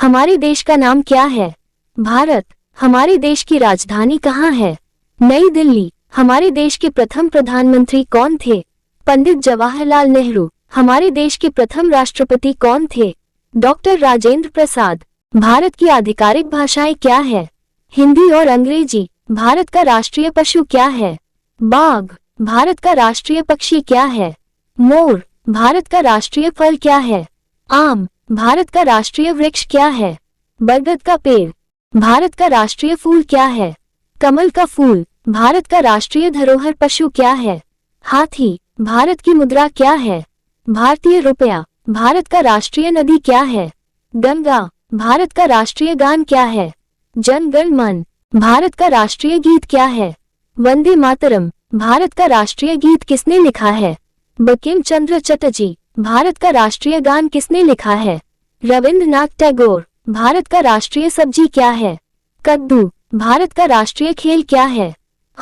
हमारे देश का नाम क्या है? भारत। हमारे देश की राजधानी कहाँ है? नई दिल्ली। हमारे देश के प्रथम प्रधानमंत्री कौन थे? पंडित जवाहरलाल नेहरू। हमारे देश के प्रथम राष्ट्रपति कौन थे? डॉक्टर राजेंद्र प्रसाद। भारत की आधिकारिक भाषाएं क्या है? हिंदी और अंग्रेजी। भारत का राष्ट्रीय पशु क्या है? बाघ। भारत का राष्ट्रीय पक्षी क्या है? मोर। भारत का राष्ट्रीय फल क्या है? आम। भारत का राष्ट्रीय वृक्ष क्या है? बरगद का पेड़। भारत का राष्ट्रीय फूल क्या है? कमल का फूल। भारत का राष्ट्रीय धरोहर पशु क्या है? हाथी। भारत की मुद्रा क्या है? भारतीय रुपया। भारत का राष्ट्रीय नदी क्या है? गंगा। भारत का राष्ट्रीय गान क्या है? जन गण मन। भारत का राष्ट्रीय गीत क्या है? वंदे मातरम। भारत का राष्ट्रीय गीत किसने लिखा है? बंकिम चंद्र चटर्जी। भारत का राष्ट्रीय गान किसने लिखा है? रविंद्रनाथ टैगोर। भारत का राष्ट्रीय सब्जी क्या है? कद्दू। भारत का राष्ट्रीय खेल क्या है?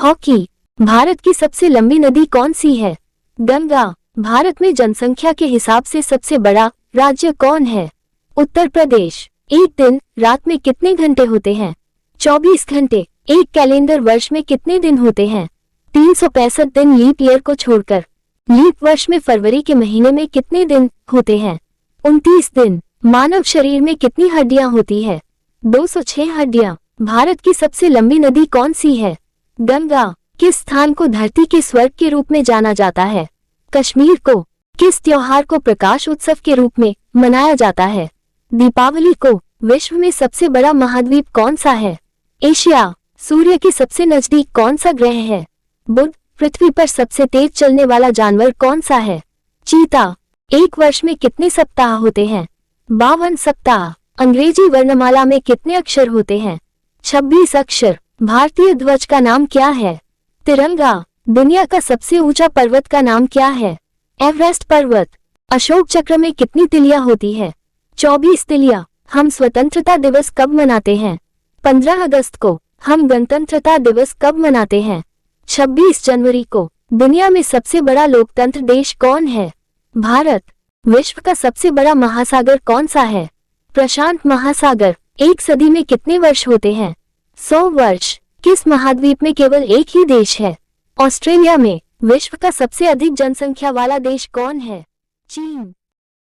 हॉकी। भारत की सबसे लंबी नदी कौन सी है? गंगा। भारत में जनसंख्या के हिसाब से सबसे बड़ा राज्य कौन है? उत्तर प्रदेश। एक दिन रात में कितने घंटे होते हैं? 24 घंटे। एक कैलेंडर वर्ष में कितने दिन होते हैं? 365 दिन लीप ईयर को छोड़कर। लीप वर्ष में फरवरी के महीने में कितने दिन होते हैं? 29 दिन। मानव शरीर में कितनी हड्डियां होती है? 206 हड्डियां। भारत की सबसे लंबी नदी कौन सी है? गंगा। किस स्थान को धरती के स्वर्ग के रूप में जाना जाता है? कश्मीर को। किस त्योहार को प्रकाश उत्सव के रूप में मनाया जाता है? दीपावली को। विश्व में सबसे बड़ा महाद्वीप कौन सा है? एशिया। सूर्य के सबसे नजदीक कौन सा ग्रह है? बुध। पृथ्वी पर सबसे तेज चलने वाला जानवर कौन सा है? चीता। एक वर्ष में कितने सप्ताह होते हैं? 52 सप्ताह। अंग्रेजी वर्णमाला में कितने अक्षर होते हैं? 26 अक्षर। भारतीय ध्वज का नाम क्या है? तिरंगा। दुनिया का सबसे ऊंचा पर्वत का नाम क्या है? एवरेस्ट पर्वत। अशोक चक्र में कितनी तिलियां होती है? 24 तिलियां। हम स्वतंत्रता दिवस कब मनाते हैं? 15 अगस्त को। हम गणतंत्रता दिवस कब मनाते हैं? 26 जनवरी को। दुनिया में सबसे बड़ा लोकतंत्र देश कौन है? भारत। विश्व का सबसे बड़ा महासागर कौन सा है? प्रशांत महासागर। एक सदी में कितने वर्ष होते हैं? 100 वर्ष। किस महाद्वीप में केवल एक ही देश है? ऑस्ट्रेलिया में। विश्व का सबसे अधिक जनसंख्या वाला देश कौन है? चीन।